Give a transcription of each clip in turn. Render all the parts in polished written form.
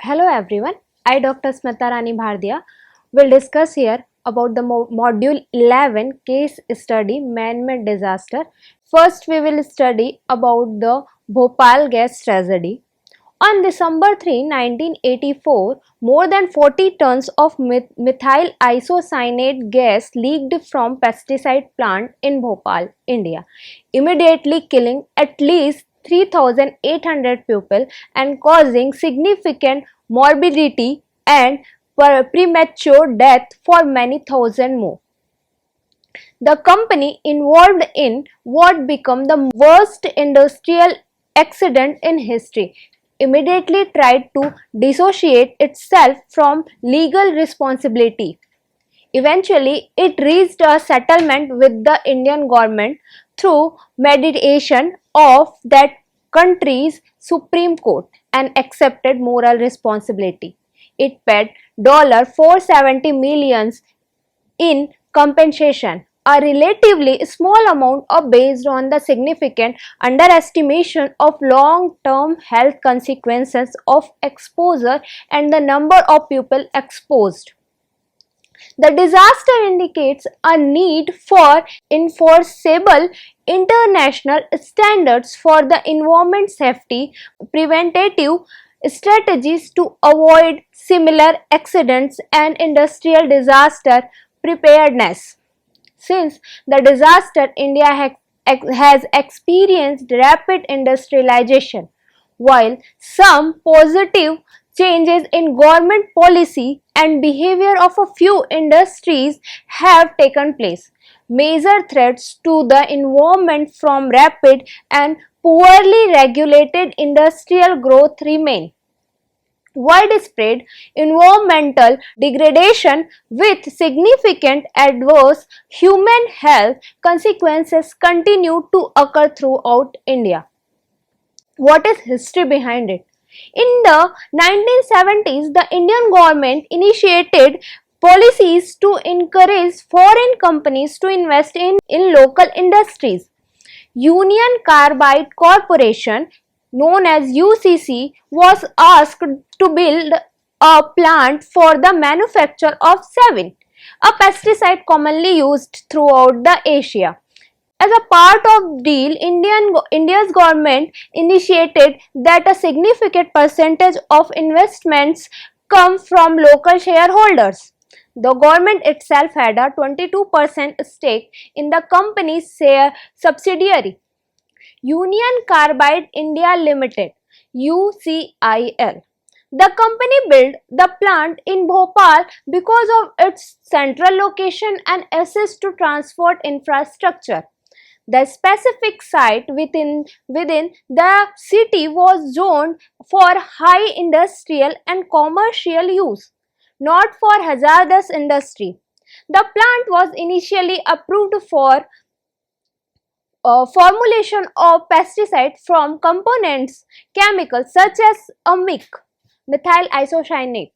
Hello everyone, I Dr. Smita Rani Bhardia will discuss here about the module 11 case study man-made disaster. First we will study about the Bhopal gas tragedy. On December 3, 1984, more than 40 tons of methyl isocyanate gas leaked from pesticide plant in Bhopal, India, immediately killing at least 3,800 people and causing significant morbidity and premature death for many thousand more. The company involved in what became the worst industrial accident in history immediately tried to dissociate itself from legal responsibility. Eventually, it reached a settlement with the Indian government through mediation of that country's Supreme Court and accepted moral responsibility. It paid $470 million in compensation, a relatively small amount based on the significant underestimation of long-term health consequences of exposure and the number of people exposed. The disaster indicates a need for enforceable international standards for the environment safety, preventative strategies to avoid similar accidents, and industrial disaster preparedness. Since the disaster, India has experienced rapid industrialization. While some positive changes in government policy and behavior of a few industries have taken place, major threats to the environment from rapid and poorly regulated industrial growth remain. Widespread environmental degradation with significant adverse human health consequences continue to occur throughout India. What is history behind it? In the 1970s, the Indian government initiated policies to encourage foreign companies to invest in local industries. Union Carbide Corporation, known as UCC, was asked to build a plant for the manufacture of Savin, a pesticide commonly used throughout the Asia. As a part of deal, India's government initiated that a significant percentage of investments come from local shareholders. The government itself had a 22% stake in the company's subsidiary, Union Carbide India Limited (UCIL). The company built the plant in Bhopal because of its central location and access to transport infrastructure. The specific site within the city was zoned for high industrial and commercial use, not for hazardous industry. The plant was initially approved for formulation of pesticide from components chemicals such as methyl isocyanate,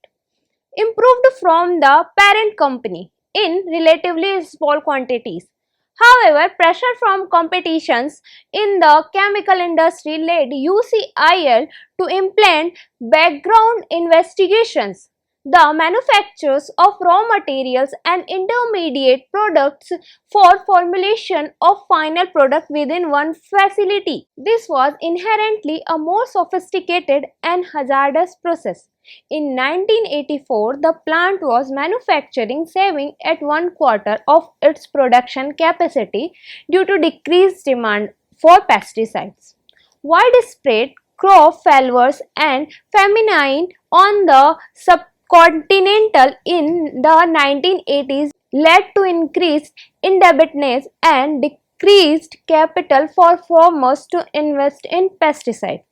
improved from the parent company in relatively small quantities. However, pressure from competitions in the chemical industry led UCIL to implement background investigations. The manufacturers of raw materials and intermediate products for formulation of final product within one facility. This was inherently a more sophisticated and hazardous process. In 1984, the plant was manufacturing saving at one quarter of its production capacity due to decreased demand for pesticides. Widespread crop failures and famine on the subcontinental in the 1980s led to increased indebtedness and decreased capital for farmers to invest in pesticides.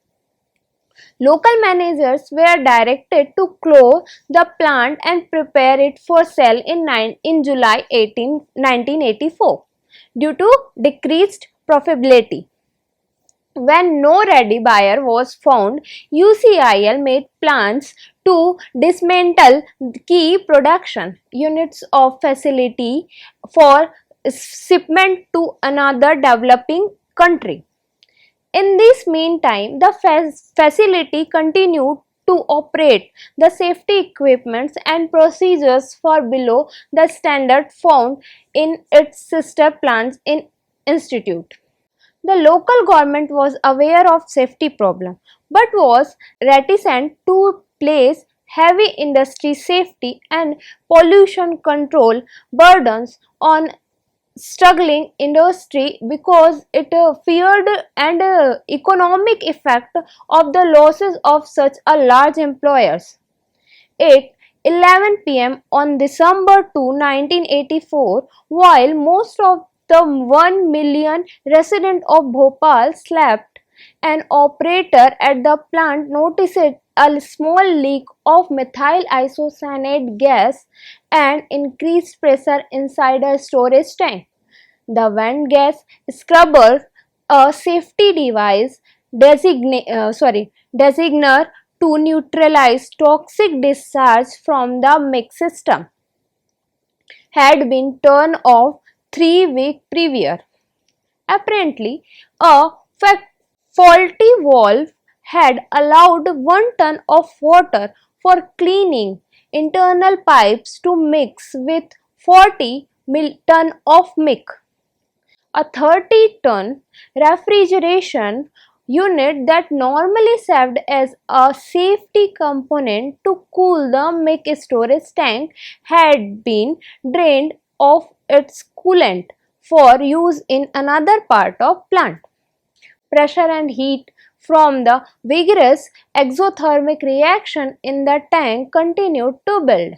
Local managers were directed to close the plant and prepare it for sale in July 1984 due to decreased profitability. When no ready buyer was found, UCIL made plans to dismantle key production units of facility for shipment to another developing country. In this meantime, the facility continued to to operate the safety equipments and procedures far below the standard found in its sister plants in institute. The local government was aware of safety problem but was reticent to place heavy industry safety and pollution control burdens on struggling industry because it feared and economic effect of the losses of such a large employers. At 11 p.m. on December 2, 1984, while most of the 1 million residents of Bhopal slept, an operator at the plant noticed a small leak of methyl isocyanate gas and increased pressure inside a storage tank. The vent gas scrubber, a safety device designer to neutralize toxic discharge from the mix system, had been turned off 3 weeks prior. Apparently, a faulty valve had allowed 1 ton of water for cleaning internal pipes to mix with 40 ton of milk. A 30-ton refrigeration unit that normally served as a safety component to cool the milk storage tank had been drained of its coolant for use in another part of plant. Pressure and heat from the vigorous exothermic reaction in the tank continued to build.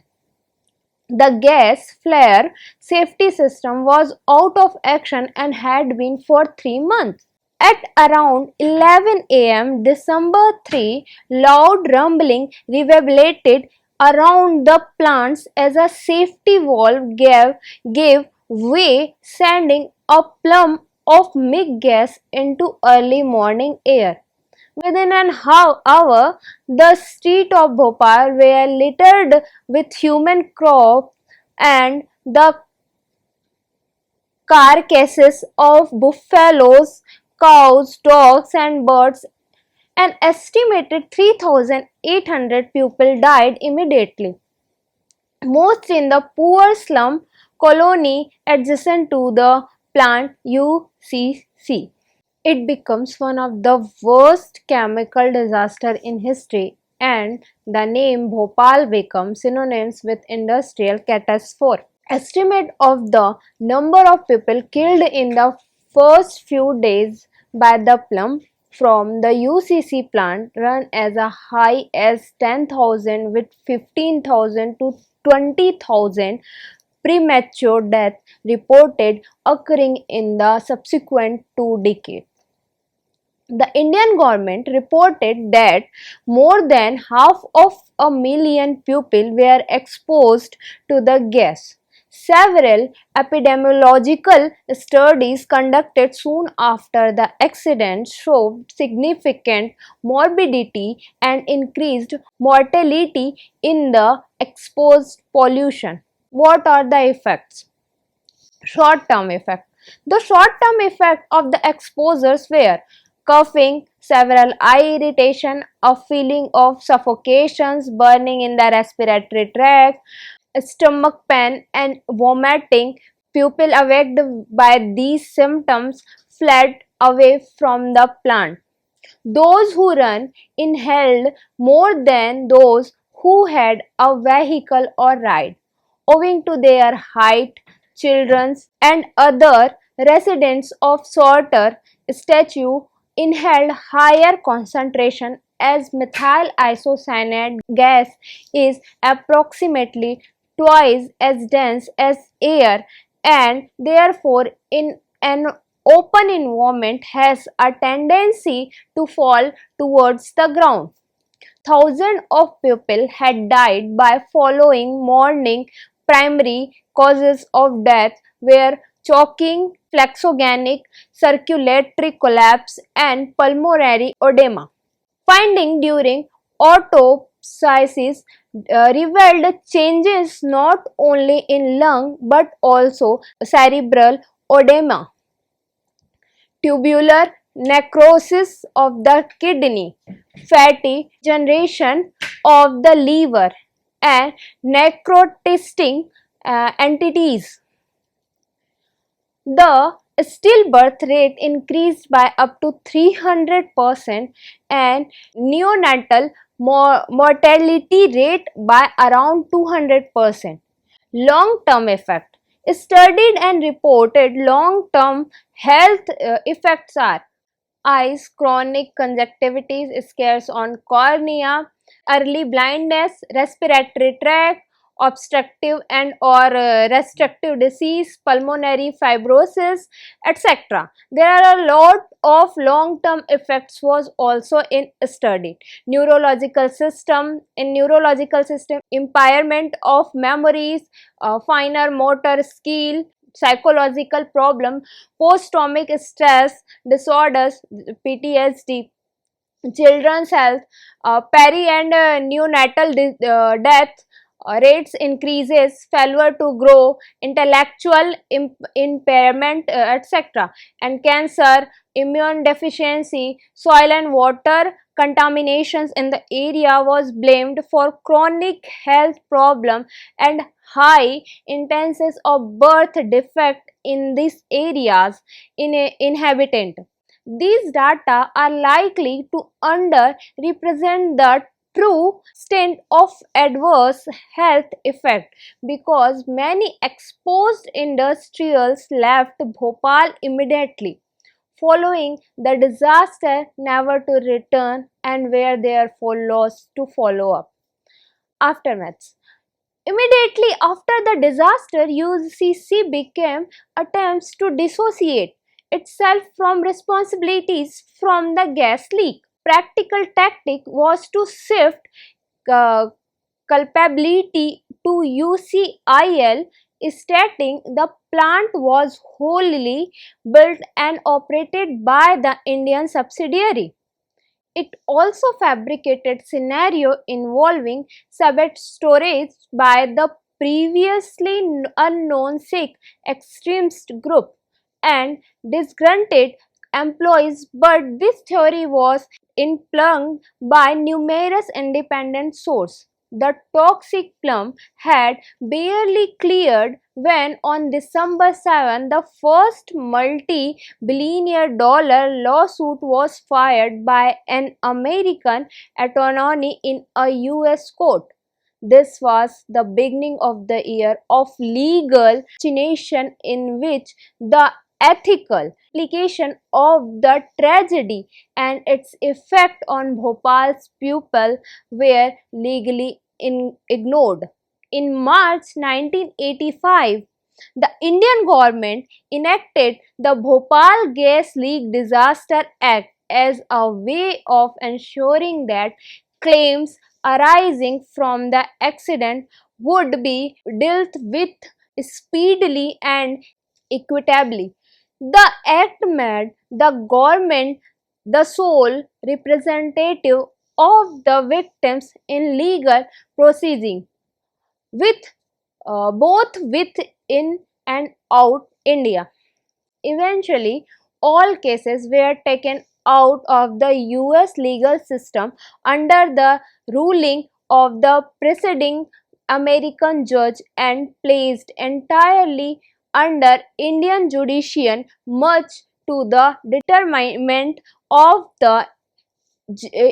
The gas flare safety system was out of action and had been for 3 months. At around 11 am, December 3, loud rumbling reverberated around the plants as a safety valve gave way, sending a plume of milk gas into early morning air. Within an hour, the streets of Bhopal were littered with human corpses and the carcasses of buffaloes, cows, dogs, and birds. An estimated 3,800 people died immediately, most in the poor slum colony adjacent to the plant UCC. It becomes one of the worst chemical disasters in history, and the name Bhopal becomes synonymous with industrial catastrophe. Estimate of the number of people killed in the first few days by the plume from the UCC plant run as high as 10,000, with 15,000 to 20,000 premature deaths reported occurring in the subsequent 2 decades. The Indian government reported that more than 500,000 people were exposed to the gas. Several epidemiological studies conducted soon after the accident showed significant morbidity and increased mortality in the exposed pollution. What are the effects? Short-term effect. The short-term effect of the exposures were coughing, several eye irritation, a feeling of suffocations, burning in the respiratory tract, stomach pain and vomiting. People awaked by these symptoms fled away from the plant. Those who run inhaled more than those who had a vehicle or ride. Owing to their height, children and other residents of shorter stature inhaled higher concentration, as methyl isocyanate gas is approximately twice as dense as air and therefore in an open environment has a tendency to fall towards the ground. Thousands of people had died by following morning. Primary causes of death were choking, flexogenic circulatory collapse, and pulmonary edema. Finding during autopsies revealed changes not only in lung but also cerebral edema, tubular necrosis of the kidney, fatty generation of the liver, and necrotising entities. The stillbirth rate increased by up to 300% and neonatal mortality rate by around 200%. Long-term effect. Studied and reported long-term health effects are eyes, chronic conjunctivitis, scares on cornea, early blindness, respiratory tract, obstructive and or restrictive disease, pulmonary fibrosis, etc. There are a lot of long-term effects was also in studied. Neurological system impairment of memories, finer motor skill, psychological problem, post-traumatic stress disorders, PTSD, children's health, peri and neonatal death rates increases, failure to grow, intellectual impairment, etc. And cancer, immune deficiency, soil and water contaminations in the area was blamed for chronic health problem and high instances of birth defect in these areas in a inhabitant. These data are likely to underrepresent the true extent of adverse health effect because many exposed industrials left Bhopal immediately following the disaster, never to return, and were therefore lost to follow up. Aftermaths. Immediately after the disaster, UCC began attempts to dissociate itself from responsibilities from the gas leak. Practical tactic was to shift uh, culpability to UCIL, stating the plant was wholly built and operated by the Indian subsidiary. It also fabricated scenario involving Sabbat storage by the previously unknown Sikh extremist group and disgruntled employees, but this theory was impugned by numerous independent sources. The toxic plume had barely cleared when on December 7 the first multi-billion-dollar lawsuit was filed by an American attorney in a US court. This was the beginning of the year of legal machination in which the ethical implication of the tragedy and its effect on Bhopal's people were legally ignored. In March 1985, the Indian government enacted the Bhopal Gas Leak Disaster Act as a way of ensuring that claims arising from the accident would be dealt with speedily and equitably. The act made the government the sole representative of the victims in legal proceeding, with both within and out India. Eventually, all cases were taken out of the US legal system under the ruling of the preceding American judge and placed entirely under Indian judicial, much to the detriment of the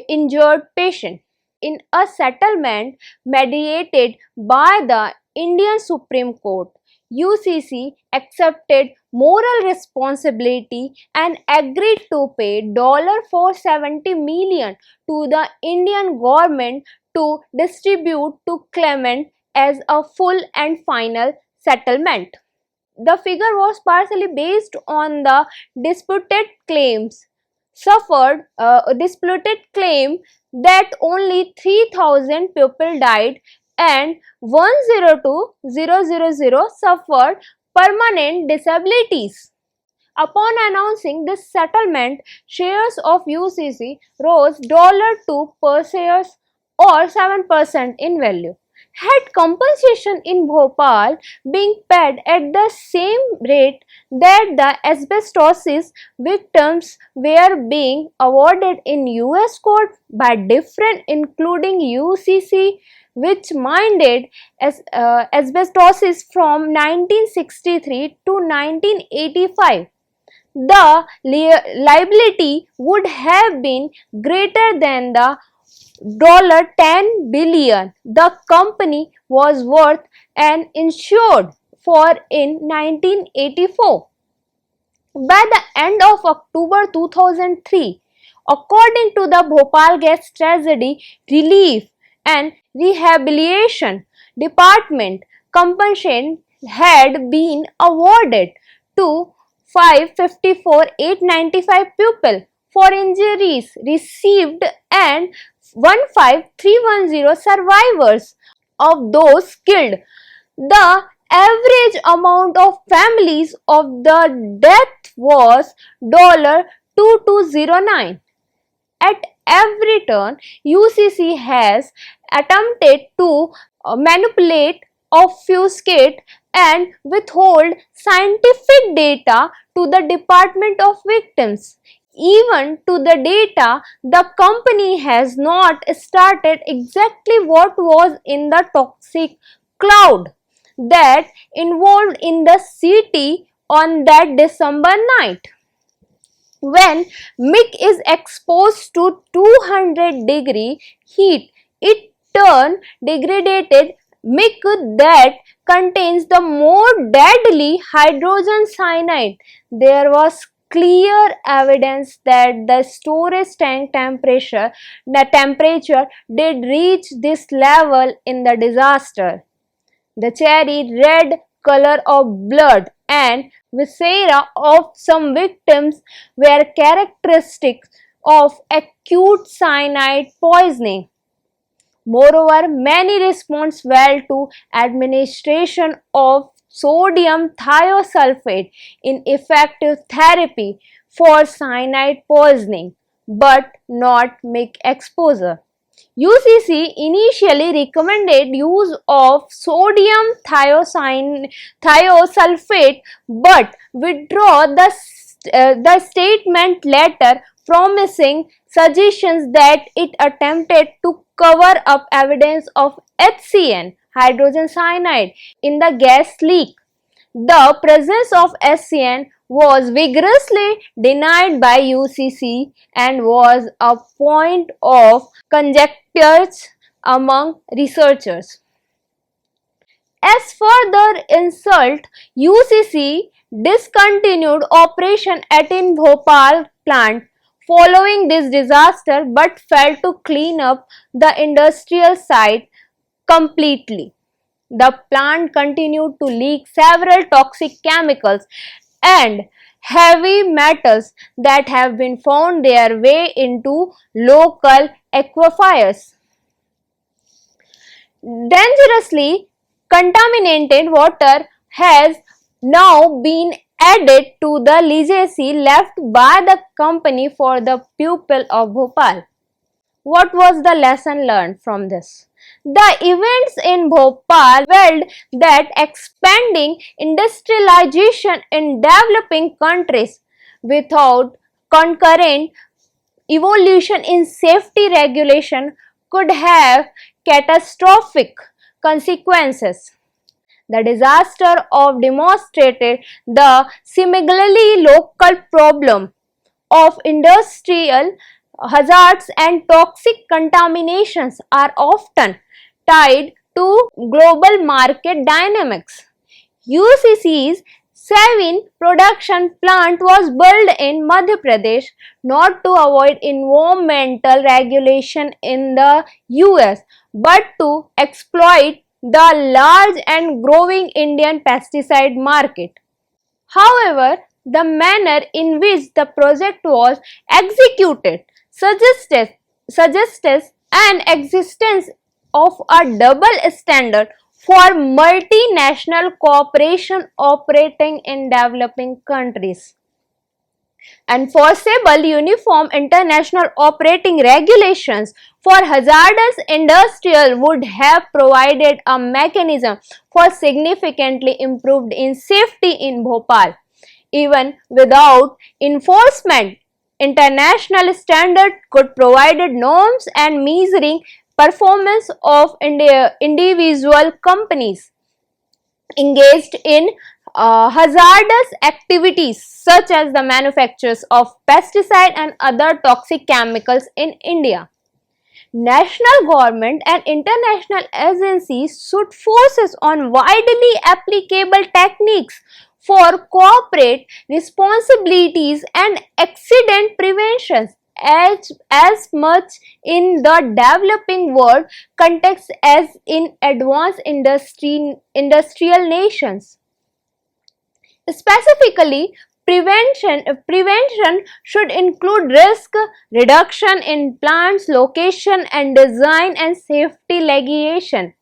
injured patient. In a settlement mediated by the Indian Supreme Court, UCC accepted moral responsibility and agreed to pay $470 million to the Indian government to distribute to claimant as a full and final settlement. The figure was partially based on the disputed claims disputed claim that only 3,000 people died and 102,000 suffered permanent disabilities. Upon announcing this settlement, shares of UCC rose $2 per share or 7% in value. had compensation in Bhopal being paid at the same rate that the asbestosis victims were being awarded in US court by different including UCC, which minded asbestosis from 1963 to 1985. The liability would have been greater than the $10 billion the company was worth and insured for in 1984. By the end of October 2003, according to the Bhopal Gas Tragedy Relief and Rehabilitation Department, compensation had been awarded to 554,895 people for injuries received and 15,310 survivors of those killed. The average amount of families of the death was $2209. At every turn, UCC has attempted to manipulate, obfuscate, and withhold scientific data to the Department of Victims. Even to the data, the company has not started exactly what was in the toxic cloud that involved in the city on that December night. When milk is exposed to 200-degree heat, it turns degraded milk that contains the more deadly hydrogen cyanide. There was clear evidence that the storage tank temperature did reach this level in the disaster. The cherry red color of blood and viscera of some victims were characteristic of acute cyanide poisoning. Moreover, many respond well to administration of sodium thiosulfate, ineffective therapy for cyanide poisoning, but not milk exposure. UCC initially recommended use of sodium thiosulfate but withdraw the statement later, promising suggestions that it attempted to cover up evidence of HCN, hydrogen cyanide, in the gas leak. The presence of HCN was vigorously denied by UCC and was a point of conjecture among researchers. As further insult, UCC discontinued operation at its Bhopal plant following this disaster but failed to clean up the industrial site completely. The plant continued to leak several toxic chemicals and heavy metals that have been found their way into local aquifers. Dangerously contaminated water has now been added to the legacy left by the company for the people of Bhopal. What was the lesson learned from this? The events in Bhopal revealed that expanding industrialization in developing countries without concurrent evolution in safety regulation could have catastrophic consequences. The disaster of demonstrated the similarly local problem of industrial hazards and toxic contaminations are often tied to global market dynamics. UCC's Savin production plant was built in Madhya Pradesh not to avoid environmental regulation in the US but to exploit the large and growing Indian pesticide market. However, the manner in which the project was executed suggests an existence of a double standard for multinational corporations operating in developing countries. Enforceable uniform international operating regulations for hazardous industrial would have provided a mechanism for significantly improved in safety in Bhopal. Even without enforcement, international standard could provide norms and measuring performance of individual companies engaged in hazardous activities such as the manufactures of pesticide and other toxic chemicals in India. National government and international agencies should focus on widely applicable techniques for corporate responsibilities and accident prevention as much in the developing world context as in advanced industrial nations. Specifically, prevention should include risk reduction in plants, location and design and safety legislation.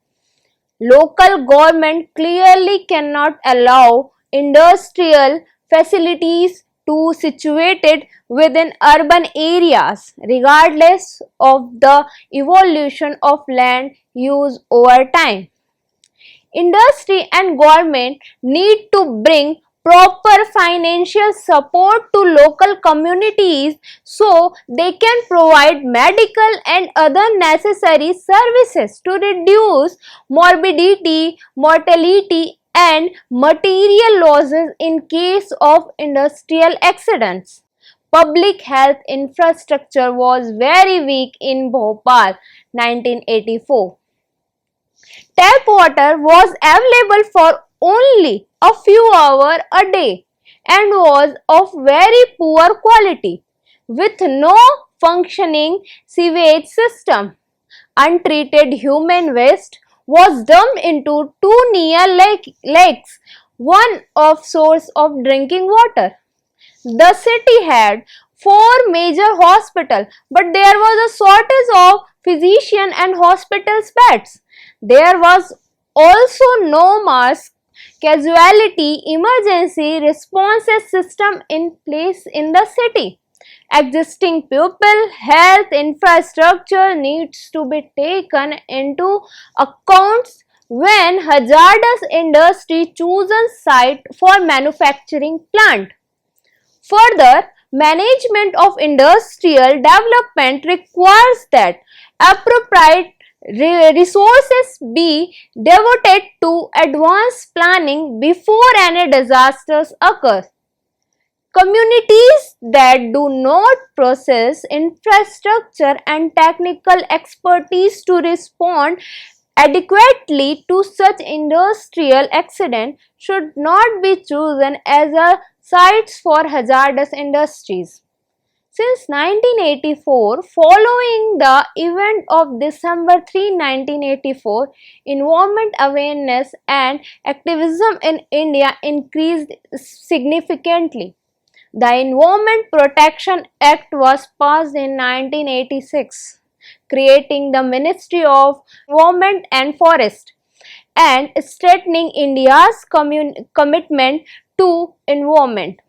Local government clearly cannot allow industrial facilities to situated within urban areas regardless of the evolution of land use over time. Industry and government need to bring proper financial support to local communities so they can provide medical and other necessary services to reduce morbidity, mortality and material losses in case of industrial accidents. Public health infrastructure was very weak in Bhopal 1984. Tap water was available for only a few hours a day and was of very poor quality, with no functioning sewage system. Untreated human waste was dumped into two near lakes, one of source of drinking water. The city had four major hospitals, but there was a shortage of physician and hospital beds. There was also no mass casualty emergency responses system in place in the city. Existing pupil health infrastructure needs to be taken into account when hazardous industry chosen site for manufacturing plant. Further, management of industrial development requires that appropriate resources be devoted to advanced planning before any disasters occur. Communities that do not possess infrastructure and technical expertise to respond adequately to such industrial accident should not be chosen as a sites for hazardous industries. Since 1984, following the event of December 3, 1984, environment awareness and activism in India increased significantly. The Environment Protection Act was passed in 1986, creating the Ministry of Environment and Forest and strengthening India's commitment to environment.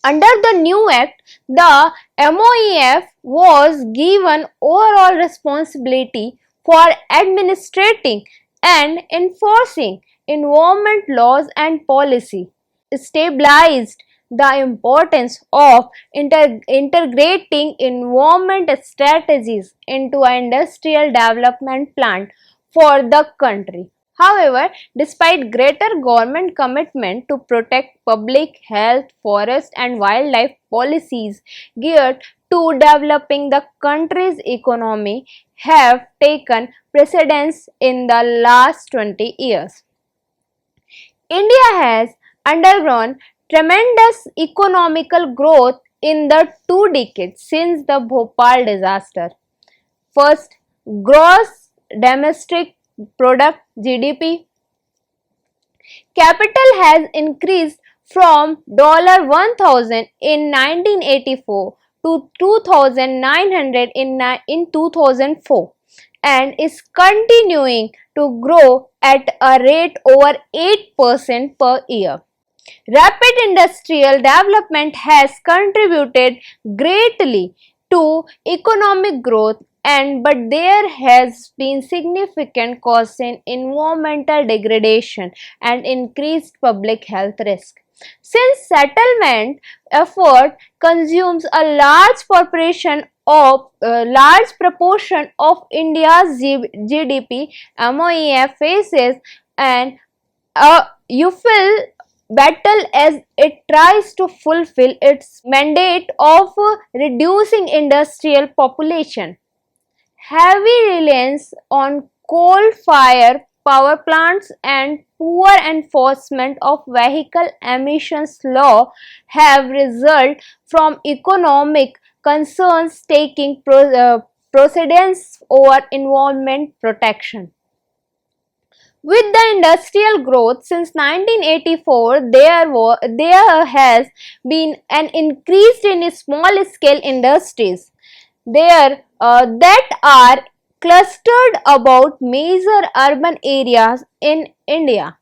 Under the new act, the MOEF was given overall responsibility for administrating and enforcing environment laws and policy, stabilized the importance of integrating environment strategies into an industrial development plan for the country. However, despite greater government commitment to protect public health, forest and wildlife policies geared to developing the country's economy have taken precedence in the last 20 years. India has undergone tremendous economical growth in the 2 decades since the Bhopal disaster. First, gross domestic product GDP capital has increased from $1,000 in 1984 to 2,900 in 2004 and is continuing to grow at a rate over 8% per year. Rapid industrial development has contributed greatly to economic growth and but there has been significant cost in environmental degradation and increased public health risk. Since settlement effort consumes a large proportion of India's GDP, MOEF faces an you feel battle as it tries to fulfill its mandate of reducing industrial population. Heavy reliance on coal-fired power plants and poor enforcement of vehicle emissions law have resulted from economic concerns taking precedence over environment protection. With the industrial growth since 1984, there has been an increase in small scale industries that are clustered about major urban areas in India.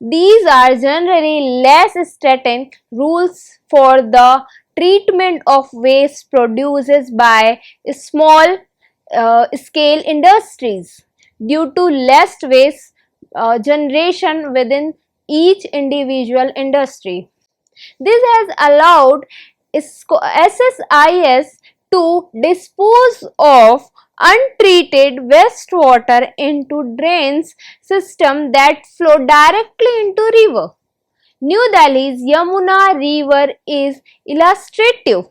These are generally less stringent rules for the treatment of waste produced by small scale industries due to less waste generation within each individual industry. This has allowed SSIS to dispose of untreated wastewater into drains system that flow directly into river. New Delhi's Yamuna River is illustrative.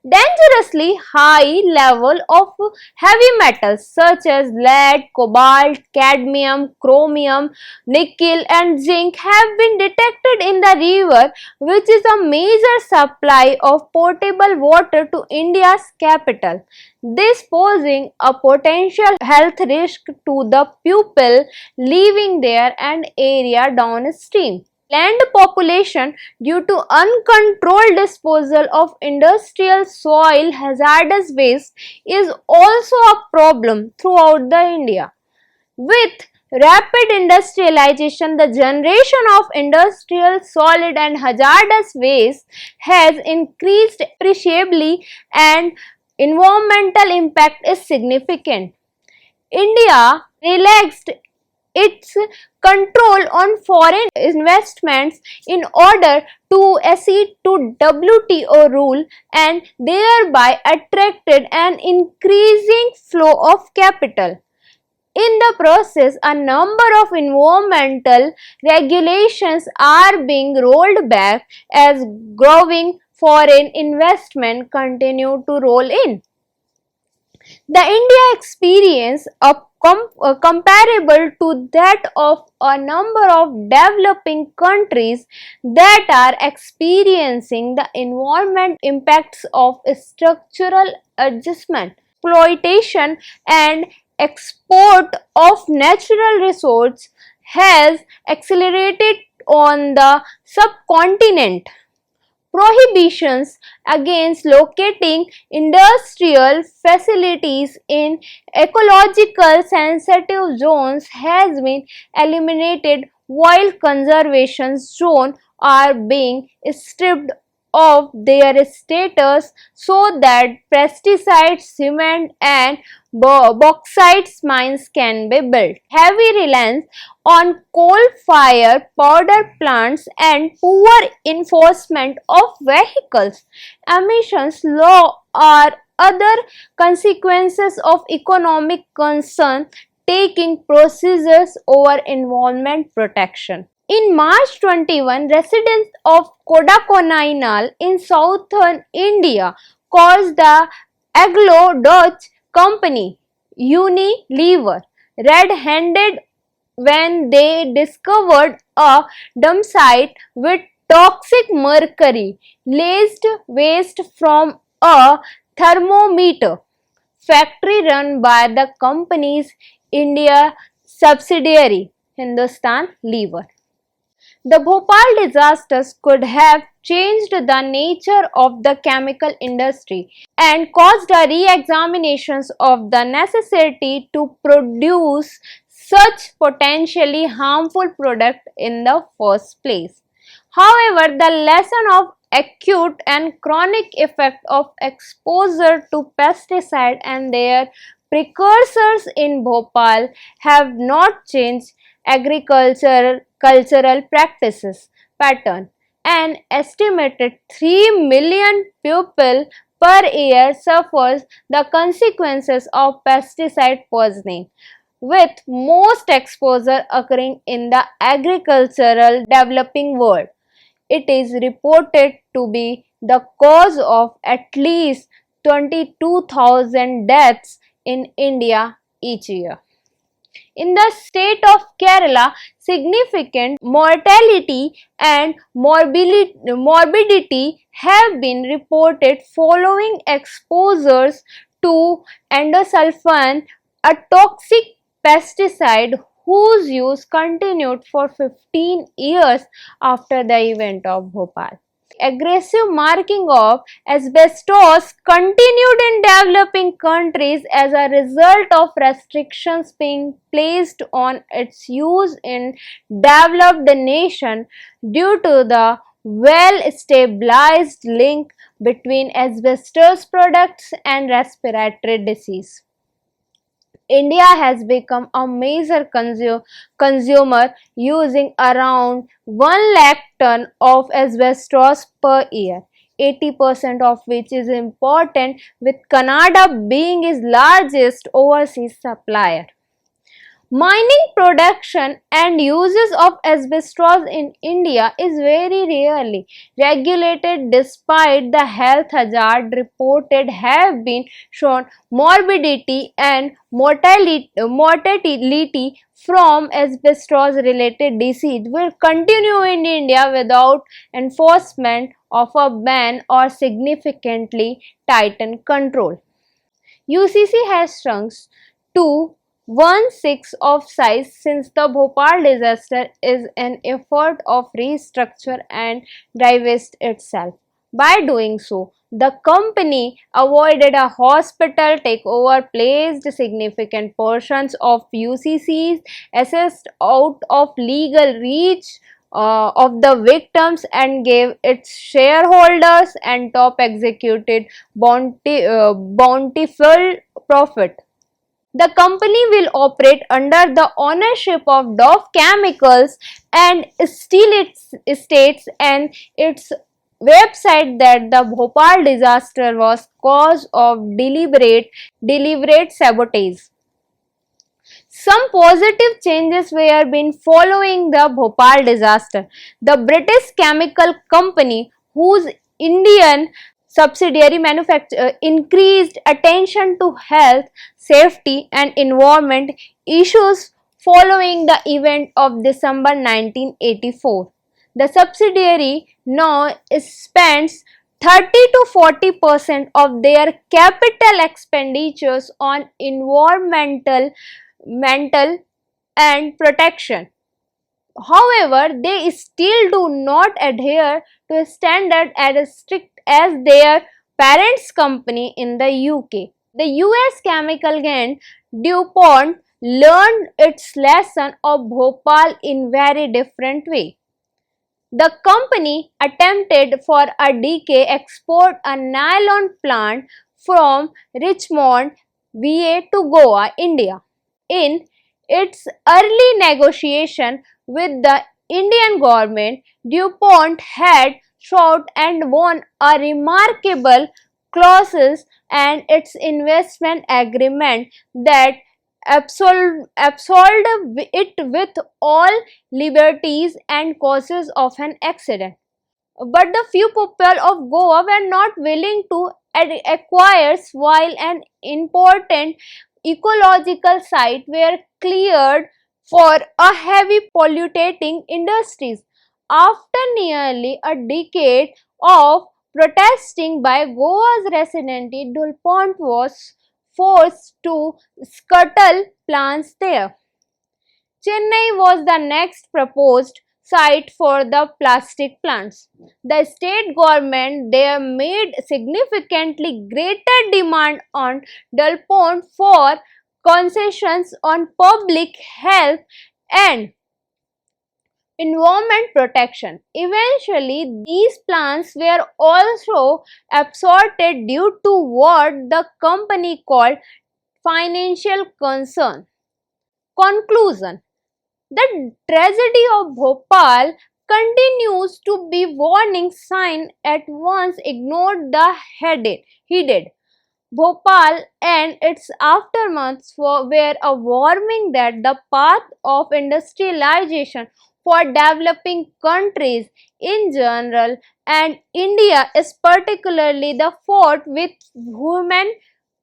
Dangerously high level of heavy metals such as lead, cobalt, cadmium, chromium, nickel and zinc have been detected in the river, which is a major supply of potable water to India's capital. This posing a potential health risk to the people living there and area downstream. Land population due to uncontrolled disposal of industrial soil hazardous waste is also a problem throughout the India. With rapid industrialization, the generation of industrial solid and hazardous waste has increased appreciably and environmental impact is significant. India relaxed its control on foreign investments in order to accede to WTO rule and thereby attracted an increasing flow of capital. In the process, a number of environmental regulations are being rolled back as growing foreign investment continue to roll in. The India experience comparable to that of a number of developing countries that are experiencing the environment impacts of structural adjustment, exploitation and export of natural resources has accelerated on the subcontinent. Prohibitions against locating industrial facilities in ecological sensitive zones has been eliminated while conservation zones are being stripped of their status so that pesticides, cement and bauxite mines can be built. Heavy reliance on coal-fired power plants and poor enforcement of vehicles emissions law are other consequences of economic concern taking procedures over environment protection. In March 21, residents of Kodakkonal in southern India caused the Anglo-Dutch company Unilever red-handed when they discovered a dump site with toxic mercury laced waste from a thermometer factory run by the company's India subsidiary Hindustan Lever. The Bhopal disasters could have changed the nature of the chemical industry and caused a re-examination of the necessity to produce such potentially harmful product in the first place. However, the lesson of acute and chronic effect of exposure to pesticide and their precursors in Bhopal have not changed agricultural cultural practices pattern. An estimated 3 million people per year suffers the consequences of pesticide poisoning, with most exposure occurring in the agricultural developing world. It is reported to be the cause of at least 22,000 deaths in India each year. In the state of Kerala, significant mortality and morbidity have been reported following exposures to endosulfan, a toxic pesticide whose use continued for 15 years after the event of Bhopal. Aggressive marking of asbestos continued in developing countries as a result of restrictions being placed on its use in developed nations due to the well-established link between asbestos products and respiratory disease. India has become a major consumer, using around 1 lakh ton of asbestos per year, 80% of which is important, with Canada being its largest overseas supplier. Mining production and uses of asbestos in India is very rarely regulated despite the health hazard reported have been shown. Morbidity and mortality from asbestos related disease will continue in India without enforcement of a ban or significantly tightened control. UCC has shrunk to 1/6 of size since the Bhopal disaster is an effort of restructure and divest itself. By doing so, the company avoided a hospital takeover, placed significant portions of UCC's assets out of legal reach of the victims, and gave its shareholders and top executive bountiful profit. The company will operate under the ownership of Dove Chemicals and Steel Estates, and its website that the Bhopal disaster was cause of deliberate sabotage. Some positive changes were been following the Bhopal disaster. The British chemical company, whose Indian subsidiary increased attention to health, safety and environment issues following the event of December 1984. The subsidiary now spends 30 to 40% of their capital expenditures on environmental mental and protection. However, they still do not adhere to a standard as strict as their parents company in the UK. The US chemical giant DuPont learned its lesson of Bhopal in very different way. The company attempted for a decade export a nylon plant from Richmond, VA to Goa, India. In its early negotiation with the Indian government, DuPont had sought and won a remarkable clauses and its investment agreement that absolved it with all liberties and causes of an accident. But the few people of Goa were not willing to acquire, while an important ecological site were cleared for a heavy polluting industries. After nearly a decade of protesting by Goa's resident, DuPont was forced to scuttle plants there. Chennai was the next proposed site for the plastic plants. The state government there made significantly greater demand on DuPont for concessions on public health and environment protection. Eventually, these plans were also absorbed due to what the company called financial concern. Conclusion: the tragedy of Bhopal continues to be warning sign at once ignored the headed. Bhopal and its aftermaths were a warning that the path of industrialization for developing countries in general and India is particularly the fought with human,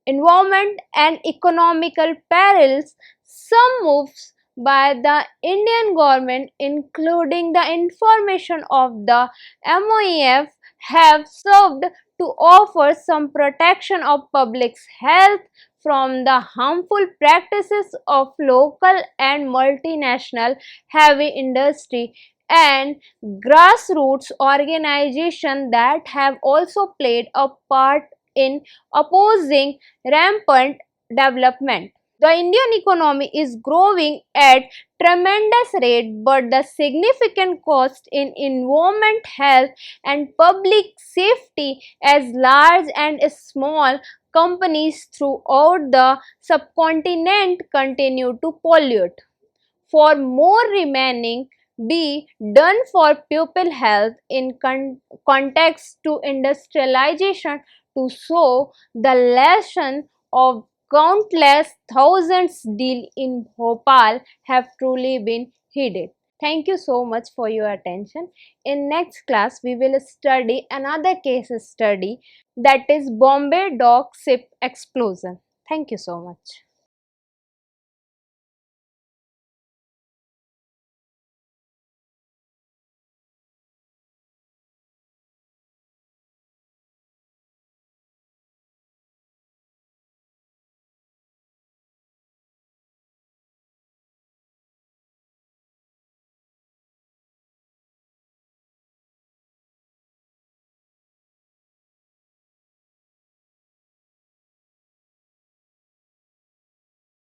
environment and economical perils. Some moves by the Indian government, including the information of the MOEF, have served to offer some protection of public health from the harmful practices of local and multinational heavy industry and grassroots organizations that have also played a part in opposing rampant development. The Indian economy is growing at tremendous rate, but the significant cost in environment, health and public safety as large and small companies throughout the subcontinent continue to pollute. For more remaining be done for pupil health in context to industrialization to show the lesson of countless thousands deal in Bhopal have truly been heeded. Thank you so much for your attention. In next class, we will study another case study, that is Bombay dock ship explosion. Thank you so much.